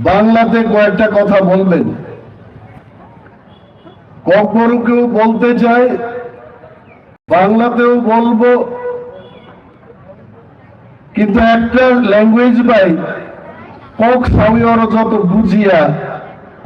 বাংলাতে কয়েকটা কথা বলবেন। কখনকেও বলতে চাই, বাংলাতেও বলবো, কিন্তু একটা ল্যাঙ্গুয়েজ পাই কক সাউর যত বুঝিয়া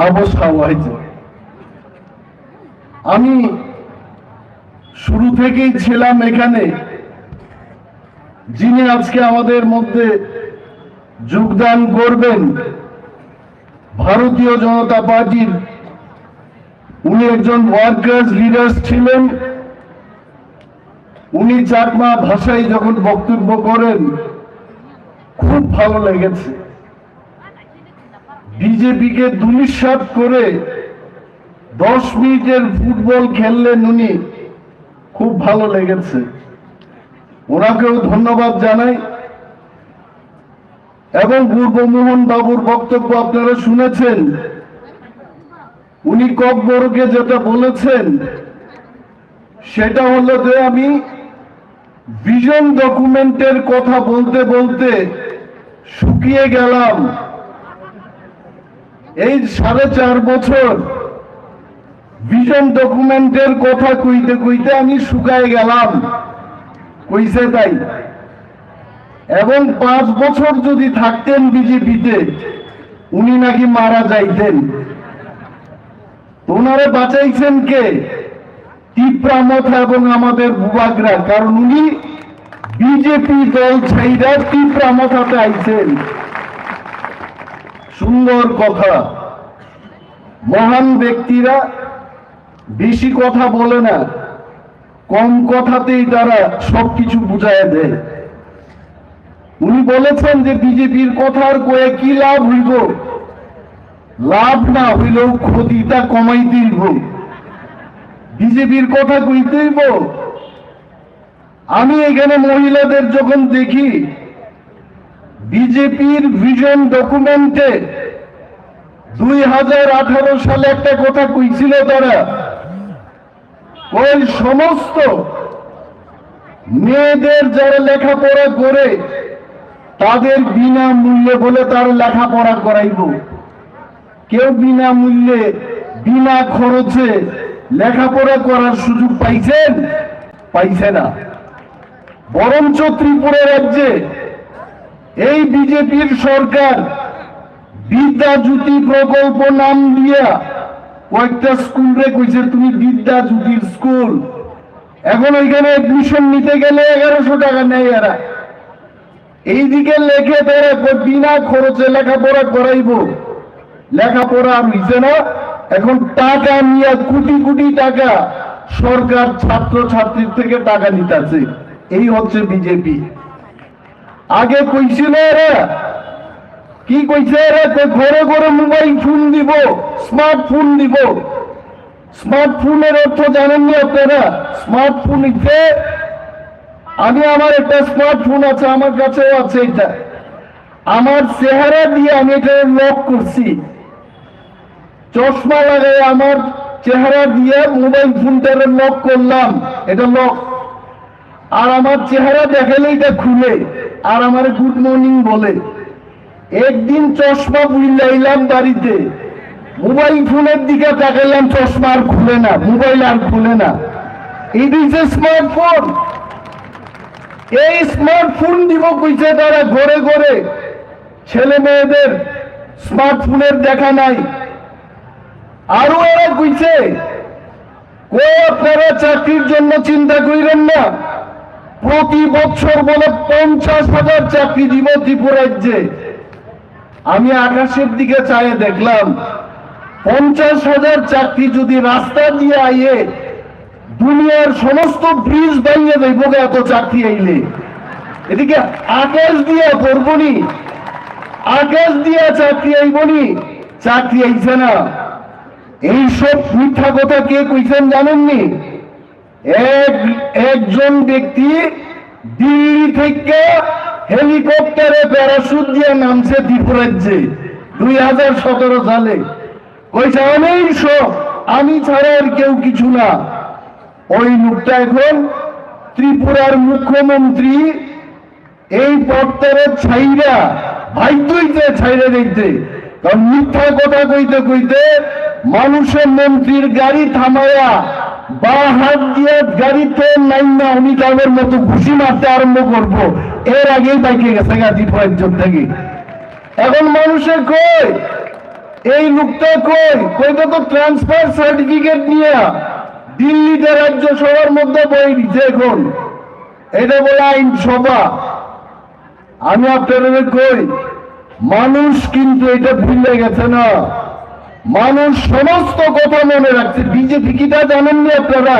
অবস্থাও হয়েছে। আমি শুরু থেকেই ছিলাম এখানে। যিনি আজকে আমাদের মধ্যে যোগদান করবেন ভারতীয় জনতা পার্টির, উনি একজন ওয়ার্কার্স লিডার ছিলেন। উনি চাকমা ভাষায় যখন বক্তব্য করেন খুব ভালো লেগেছে। বিজেপিকে দুলিশাত করে 10 মিনিটের ফুটবল খেললেন উনি, খুব ভালো লেগেছে। ওনাকেও ধন্যবাদ জানাই। এবং পূর্বমোহন বাবুর বক্তব্য আপনারা শুনেছেন। উনি ককবরকে যেটা বলেছেন সেটা হলো যে আমি ভিশন ডকুমেন্টের কথা বলতে বলতে শুকিয়ে গেলাম। এই 4.5 বছর ভিশন ডকুমেন্টের কথা কইতে কইতে আমি শুকায় গেলাম, কইছে তাই। এবং 5 বছর যদি থাকতেন বিজেপিতে উনি নাকি মারা যাইতেন। ওনারে বাঁচাইছেন কে? তীব্রামথা এবং আমাদের বুবাগরা, কারণ উনি বিজেপি দল ছাইরা তীব্রামথাতে আইছেন। সুন্দর কথা। মহান ব্যক্তিরা বেশি কথা বলে না, কম কথাতেই তারা সবকিছু বুঝায় দেয়। উনি বলেছেন যে বিজেপির কথার কয়ে কি লাভ হইব? লাভ না হইলেও ক্ষতিটা কমাইতে হইব। বিজেপির কথা কইতে হইব। আমি এখানে মহিলাদের যখন দেখি বিজেপির ভিশন ডকুমেন্টে 2018 সালে একটা কথা কইছিল তারা, ওই সমস্ত মেয়েদের যারা লেখাপড়া করে তাদের বিনামূল্যে বলে তারা লেখাপড়া করাইব। কেউ বিনামূল্যে বিনা খরচে লেখাপড়া করার সুযোগ পাইছেন? পাইছে না। বরঞ্চ ত্রিপুরা রাজ্যে এই বিজেপির সরকার বিদ্যা জ্যোতি প্রকল্প নাম দিয়া কয়েকটা স্কুলে কইছে তুমি বিদ্যা জ্যোতির স্কুল। এখন ওইখানে এডমিশন নিতে গেলে 1100 টাকা নেয় এরা। এইদিকে লেখে তারা বিনা খরচে লেখাপড়া করাইব। লেখাপড়া আর হইছে না। এখন টাকা নিয়ে কোটি কোটি টাকা সরকার ছাত্র ছাত্রীর থেকে টাকা নিতেছে। এই হচ্ছে বিজেপি। আগে কইছিল এরা কি কইছে? এরা ঘরে ঘরে মোবাইল ফোন দিব, স্মার্টফোন দিব। স্মার্টফোনের অর্থ জানেননি আপনারা? স্মার্টফোন হচ্ছে, আমি আমার একটা স্মার্টফোন আছে, আমার কাছেও আছে। এটা আমার চেহারা দিয়ে আমি এটা লক করছি। চশমা লাগাই আমার চেহারা দিয়ে মোবাইল ফোনটা লক করলাম, এটা লক। আর আমার চেহারা দেখালে এটা খুলে আর আমার গুড মর্নিং বলে। একদিন চশমা বুঝলাইলাম বাড়িতে, মোবাইল ফোনের দিকে তাকাইলাম, চশমা আর খুলে না, মোবাইল আর খুলে না। It is a smartphone. এই স্মার্টফোন দিব কইছে তারা ঘরে ঘরে। ছেলে মেয়েদের স্মার্টফোনের দেখা নাই। আরো এরা কইছে আপনারা চাকরির জন্য চিন্তা করিলেন না, প্রতি বছর বলে 50,000 চাকরি দিব ত্রিপুরা রাজ্যে। আমি আকাশের দিকে চাইয়ে দেখলাম 50,000 চাকরি যদি রাস্তা দিয়ে আইয়ে দুনিয়ার সমস্ত ব্রিজ ভাঙিয়ে দেব এত চাকরি আইলে। এদিকে আকাশ দিয়ে করবনি, আকাশ দিয়ে চাকরি আইবনি, চাকরি আইছে না। এইসব মিথ্যা কথা কে কইছেন জানেননি? একজন ব্যক্তি দিল্লি থেকে হেলিকপ্টারে প্যারাশুট দিয়ে নামছে ত্রিপুরা রাজ্যে 2017 সালে। কইছে আমি ছাড়া আর কেউ কিছু না। ওই লোকটা এখন ত্রিপুরার মুখ্যমন্ত্রী। এই পথটারে ছাইরা ভাগ্যইতে ছাইরা দেখতে কারণ মিথ্যা কথা কইতে কইতে মানুষের মন্ত্রীর গাড়ি থামায়া বা হাত দিয়ে গাড়িতে নাইমা অমিতাভের মতো ঘুষি মারতে আরম্ভ করব, এর আগেই বাইকে গেছে গাজীপুরের জন্য থেকে। এখন মানুষের কই এই লোকটা কইতে তো ট্রান্সফার সার্টিফিকেট নিয়ে দিল্লিতে রাজ্যসভার মধ্যে বই দিচ্ছে এখন, এটা বলে আইনসভা। আমি আপনাদের কই মানুষ কিন্তু এটা ভুলে গেছে না, মানুষ সমস্ত কথা মনে রাখছে। বিজেপি কিটা জানেননি আপনারা?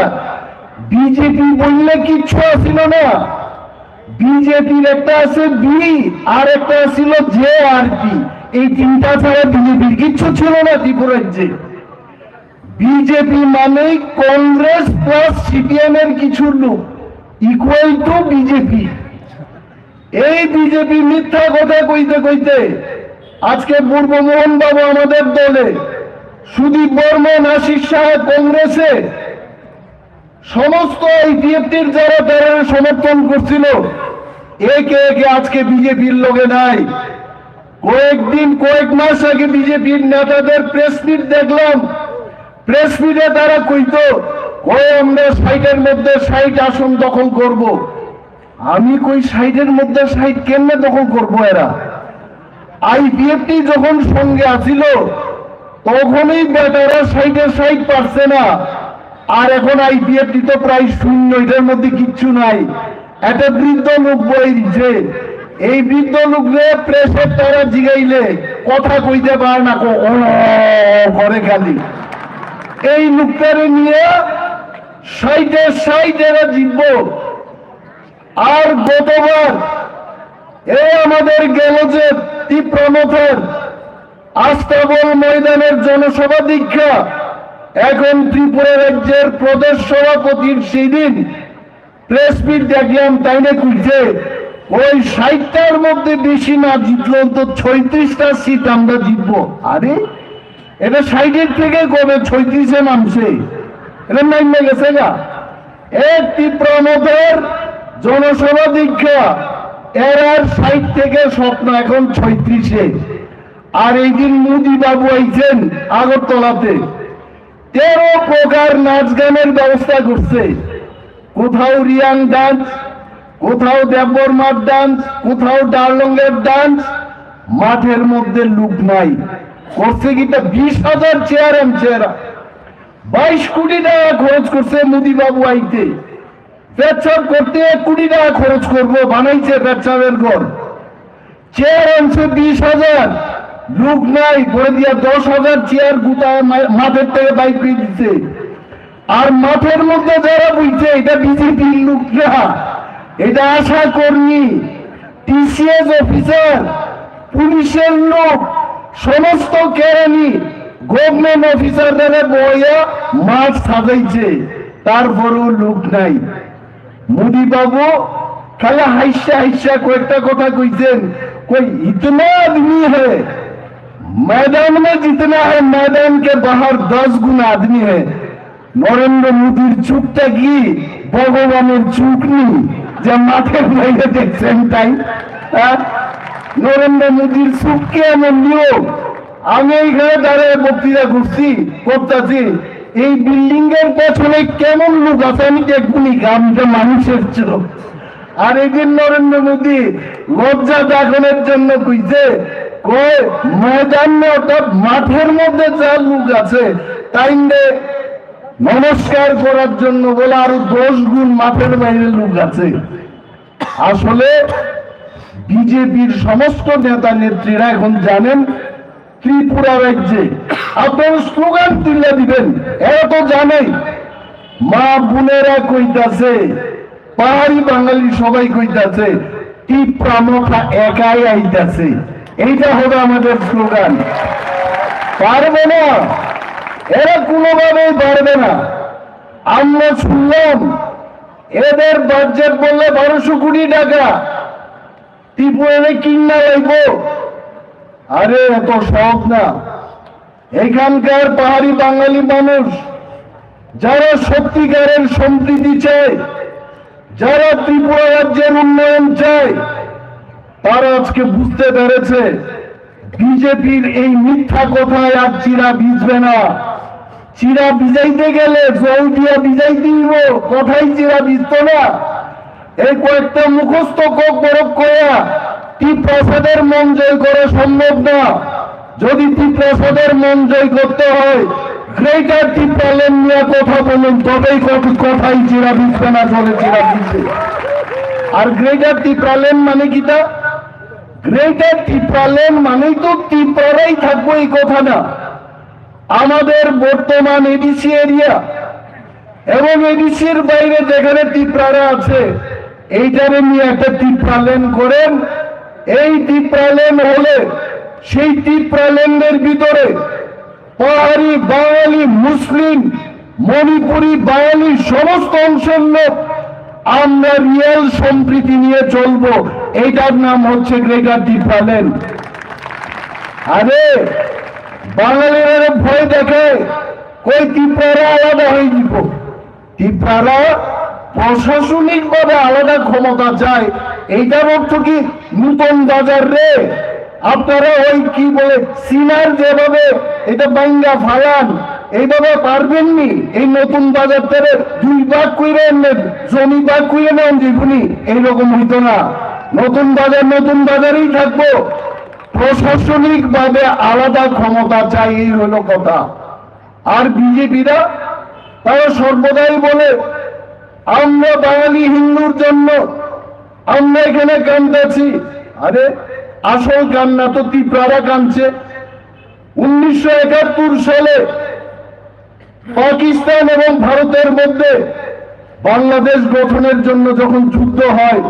বিজেপি বললে কিচ্ছু আসিল না, বিজেপির একটা আছে বি আর একটা ছিল জে আর পি, এই তিনটা ছাড়া বিজেপির কিচ্ছু ছিল না ত্রিপুরা রাজ্যে। বিজেপি মানে কংগ্রেস প্লাস সিপিএম এর কিছু লোক ইকুয়াল টু বিজেপি। এই বিজেপি মিথ্যা কথা কইতে কইতে আজকে পূর্বমোহন বাবু আমাদের দলে, সুদীপ বর্মন, আশিস সাহেব কংগ্রেসে, সমস্ত এই টিএফটির যারা তারা সমর্থন করছিল, একে একে আজকে বিজেপির লোকে নাই। কয়েক মাস আগে বিজেপির নেতাদের প্রেস মিট দেখলাম, প্রেস মিটে তারা কইতো আমরা 60-এর মধ্যে 60 আসন দখল করব। আমি কই 60-এর মধ্যে 60 কেমনে দখল করবো? এরা আইপিএফটি যখন সঙ্গে আসিল তখনই বেটারা 60-এ 60 পারছে না, আর এখন আইপিএফটি তো প্রায় শূন্য, এটার মধ্যে কিচ্ছু নাই। একটা বৃদ্ধ লোক বই দিচ্ছে, এই বৃদ্ধ লোকরে প্রেসের তারা জিগাইলে কথা কইতে পারে না, ঘরে খালি। এই লোকটারে নিয়ে 60-এ 60 এরা জিতবো। আর গতবার এই আমাদের গেল যে তীব্রমথের আস্তাবল ময়দানের জনসভা দীক্ষা, এখন ত্রিপুরা রাজ্যের প্রদেশ সভাপতির সেই দিন প্রেস মিট দেখলাম, তাই না খুঁজছে ওই 60টার মধ্যে বেশি না জিতল তো 36টা সিট আমরা জিতবো। আরে এটা 60-এর থেকে কবে 36-এ নামছে? এটা নামে গেছে গা। এক তীব্রমথের জনসভা দীক্ষা এর 60 থেকে স্বপ্ন এখন 36-এ। আর এই দিন মোদী বাবু আইছেন আগরতলাতে, 13 প্রকার নাচ গানের ব্যবস্থা করছে। কোথাও রিয়াং ডান্স, কোথাও দেববর্মার ডান্স, কোথাও ডার্লংয়ের ডান্স। মাঠের মধ্যে লোক নাই। করছে কিটা 20,000 চেয়ার এম চেয়ারা, 22 কোটি টাকা খরচ করছে মোদী বাবু আইতে। পেচ্ছাপ করতে 1 কোটি টাকা খরচ করবো, বানাইছে পেচ্ছাপের ঘর। চেয়ার আনছে 20,000, লোক নাই, করে দিয়া 10,000 চেয়ার গুতায় মাঠের থেকে বাইক করে দিচ্ছে। আর মাঠের মধ্যে যারা বুঝছে এটা বিজেপির লোক না, এটা আশা কর্মী, টিসিএস অফিসার, পুলিশের লোক, সমস্ত কেরানি, গভর্নমেন্ট অফিসার দ্বারা বইয়া মাঠ সাজাইছে, তারপরেও লোক নাই। মোদী বাবু খালি হাইসা হাইসা কয়েকটা কথা কইছেন, कोई इतना आदमी है मैदान में, जितना है मैदान के बाहर 10 गुना आदमी है। নরেন্দ্র মোদীর চুপটা কি ভগবানের চুপ নেই যে মাঠের বাইরে দেখছেন তাই? নরেন্দ্র মোদীর চুপকে এমন নিয়োগ। আমি এইখানে দাঁড়িয়ে বক্তৃতা করতেছি, এই বিল্ডিং এর পেছনে কেমন লোক আছে আমি দেখবনি, গ্রামটা মানুষের ছিল। আর এই দিন নরেন্দ্র মোদী লজ্জা দাখনের জন্য কইছে ময়দানে, অর্থাৎ মাঠের মধ্যে যা লোক আছে তাই নমস্কার করার জন্য বলে আরো 10 গুণ মাঠের বাইরে লোক আছে। আসলে বিজেপির সমস্ত নেতা নেত্রীরা এখন জানেন ত্রিপুরা রাজ্যে আপনার স্লোগান তুলে দিবেন, এরা তো জানেই। মা বোনেরা কইতাছে, পাহাড়ি বাঙালি সবাই কইতাছে তীব্রমথা একাই আইতাছে, এইটা হবে আমাদের স্লোগান। পারবে না, এরা কোনোভাবেই পারবে না। আমরা শুনলাম এদের বাজেট বললে 1200 কোটি টাকা, ত্রিপুরারে কিনা লাগবো। আরে এত সহজ না। এখানকার পাহাড়ি বাঙালি মানুষ যারা সত্যিকারের সম্প্রীতি চায়, যারা ত্রিপুরা রাজ্যের উন্নয়ন চায়, তারা আজকে বুঝতে পেরেছে বিজেপির এই মিথ্যা কথায় আর চিরা ভিজবে না। চিরা ভিজাইতে গেলে জল দিয়া ভিজাইতে দিব, কথাই চিরা ভিজত না। এই কয়েকটা মুখস্থ বরফ করা টিপ্রাসাদের মন জয় করা সম্ভব না। যদি টিপ্রাসাদের মন জয় করতে হয়, গ্রেটার টিপ্রালেন নিয়ে কথা বলুন, তবেই কথাই চিরা ভিজবে না, জলে চিরা ভিজবে। আর গ্রেটার টিপ্রালেন মানে কিটা? গ্রেটার টিপ্রালেন মানেই তো টিপ্রারাই থাকবো এই কথা না। আমাদের বর্তমান এডিসি এরিয়া এবং এডিসির বাইরে যেখানে টিপ্রারা আছে, এইটারে নিয়ে একটা টিপ্রালেন করেন। এই টিপ্রালেন হলে সেই টিপ্রালেনের ভিতরে পাহাড়ি, বাঙালি, মুসলিম, মণিপুরি, বাঙালি সমস্ত অংশের লোক আমরা রিয়েল সম্প্রীতি নিয়ে চলবো। এইটার নাম হচ্ছে গ্রেটার টিপ্রালেন। আরে বাঙালিরা ভয় দেখে, কই টিপ্রারা আলাদা হয়ে দিব। টিপ্রারা প্রশাসনিক ভাবে আলাদা ক্ষমতা চায়। এইটার অর্থ কি নতুন বাজার রে? আপনারা ওই কি বলে সিনার যেভাবে এটা বাঙ্গা ফালান, এইভাবে পারবেননি? এই নতুন বাজার থেকে 2 ভাগ করে জমি ভাগ করে নেন জীবনী, এইরকম হইতো না। নতুন বাজারেই থাকবো। প্রশাসনিক ভাবে আলাদা ক্ষমতা চাই, এই হলো কথা। আর বিজেপিরা তারা সর্বদাই বলে আমরা বাঙালি হিন্দুর জন্য আমরা এখানে কান্দাছি। আরে আসল কান্না তো ত্রিপুরা কাঁদছে। 1971 সালে পাকিস্তান এবং ভারতের মধ্যে বাংলাদেশ গঠনের জন্য যখন যুদ্ধ হয়,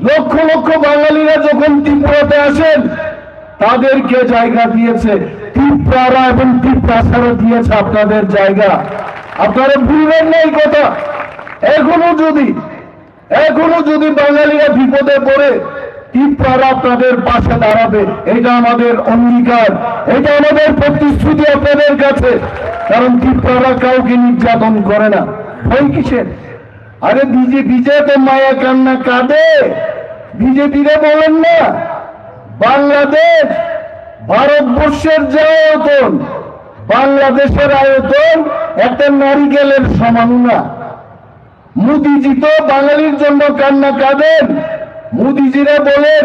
লক্ষ লক্ষ বাঙালিরা যখন ত্রিপুরাতে আসেন, তাদেরকে জায়গা দিয়েছে ত্রিপুরা এবং ত্রিপুরা দিয়েছে আপনাদের জায়গা। আপনারা ভুলবেন না এই কথা। এখনো যদি বাঙালিরা বিপদে পড়ে, ত্রিপুরা আপনাদের পাশে দাঁড়াবে। এটা আমাদের অঙ্গীকার, এটা আমাদের প্রতিশ্রুতি আপনাদের কাছে। কারণ ত্রিপুরা কাউকে নির্যাতন করে না। ভয় কিসের? আরে বিজেপি তো মায়া কান্না কাঁদে। বিজেপিরা বলেন না বাংলাদেশ ভারতবর্ষের যে আয়তন, বাংলাদেশের আয়তন একটা নারিকেলের সমান না। মোদিজি তো বাঙালির জন্য কান্না কাঁদেন। মোদিজিরা বলেন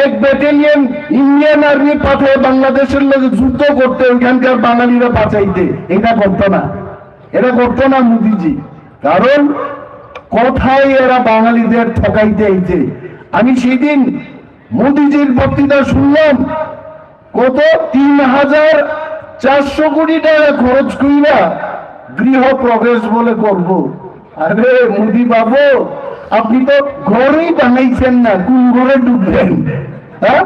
1 ব্যাটালিয়ন ইন্ডিয়ান আর্মি পাঠায় বাংলাদেশের লোক যুদ্ধ করতে, ওইখানকার বাঙালিরা বাঁচাইতে। এটা করতো না মোদিজি। কারণ কথায় এরা বাঙালিদের ঠকাইতে আইছে। আমি সেদিন মোদিজির বক্তৃতা শুনলাম, কত 3,400 কোটি টাকা খরচ কইরা গৃহ প্রবেশ বলে করব। আরে মোদি বাবু, আপনি তো ঘরেই বানাইছেন না, কোন ঘরে ঢুকবেন? হ্যাঁ,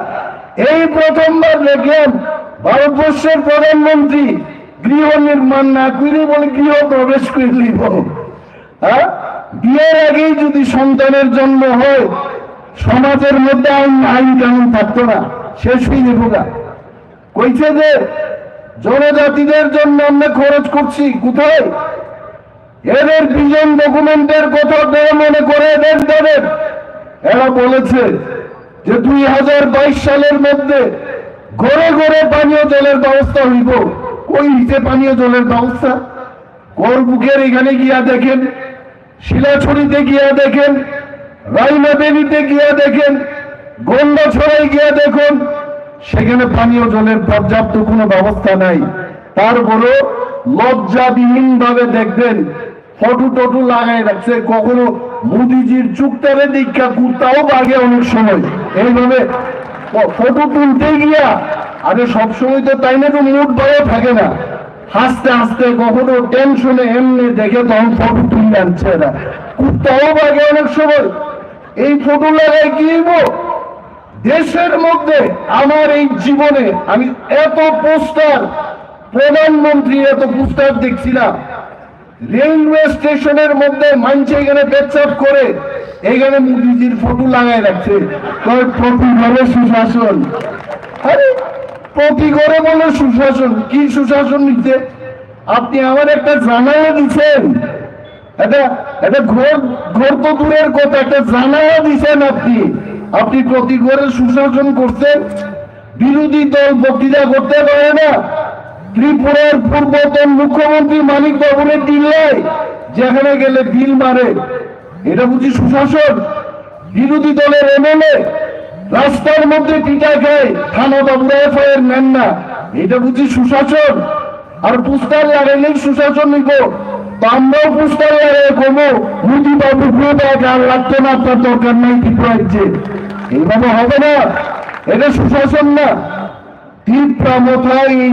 এই প্রথমবার দেখেন ভারতবর্ষের প্রধানমন্ত্রী গৃহ নির্মাণ না করে বলে গৃহ প্রবেশ করে নিব। হ্যাঁ, বিয়ের আগেই যদি সন্তানের জন্ম হয়, সমাজের মধ্যে আইন কানুন থাকতো না, শেষ হয়ে যাবো গা। কইছে যে জনজাতিদের জন্য আমরা খরচ করছি, কোথায়? এদের ভিশন ডকুমেন্টের কথা মনে করে এদের দেবেন। এরা বলেছে যে 2022 সালের মধ্যে ঘরে ঘরে পানীয় জলের ব্যবস্থা হইব। কই হিসেবে পানীয় জলের ব্যবস্থা? করবুকের এখানে গিয়া দেখেন, শিলাছড়িতে গিয়া দেখেন, রাইনাবেলিতে গিয়া দেখেন, গন্ডাছড়াই গিয়া দেখুন, সেখানে পানীয় জলের পর্যাপ্ত কোনো ব্যবস্থা নাই। তারপরও লজ্জাবিহীন ভাবে দেখবেন ফটো লাগাই রাখছে। কখনো মোদিজির চুক্তারে দীক্ষা কুর্তাও বাগে অনেক সময় এইভাবে ফটো তুলতে গিয়া। আরে সবসময় তো তাই না, তো মুড ভালো থাকে না। হাসতে হাসতে কখনো টেনশনে এমনি দেখে তখন ফটো তুলে আনছে এরা। কুর্তাও বাগে অনেক সময়। এই ফটো লাগাই কি দেশের মধ্যে আমার এই জীবনে আমি এত পোস্টার, প্রধানমন্ত্রী এত পোস্টার দেখছি না। রেলওয়ে স্টেশনের মধ্যে মানছে এখানে পেচ্ছাপ করে, এখানে মোদিজির ফটো লাগাই রাখছে। প্রতি ঘরে সুশাসন। আরে প্রতি ঘরে বলে সুশাসন, কি সুশাসন নিচ্ছে? আপনি আমার একটা জানাইয়া দিচ্ছেন, এটা ঘর তো দূরের কথা, একটা জানাইয়া দিচ্ছেন। আপনি প্রতি ঘরে সুশাসন করছেন। বিরোধী দল বক্তৃতা করতে পারে না? ত্রিপুরার পূর্বতন মুখ্যমন্ত্রী মানিক বাবুরের দিল্লায় যেখানে গেলে বিল মারে, এটা বুঝি সুশাসন? বিরোধী দলের এমএলএ রাস্তার মধ্যে টিকা খায়, থানা বাবুরা এফআইআর নেন না, এটা বুঝি সুশাসন? আর পোস্টার লাগাইলেই সুশাসন নিব? তো আমরাও পোস্টার লাগাই কমো মোদী বাবু পুরোটাকে আর লাগতো না, আপনার দরকার নাই ত্রিপুরাজ্যে। এইভাবে হবে না, এটা সুশাসন না। তীব্র মাথায়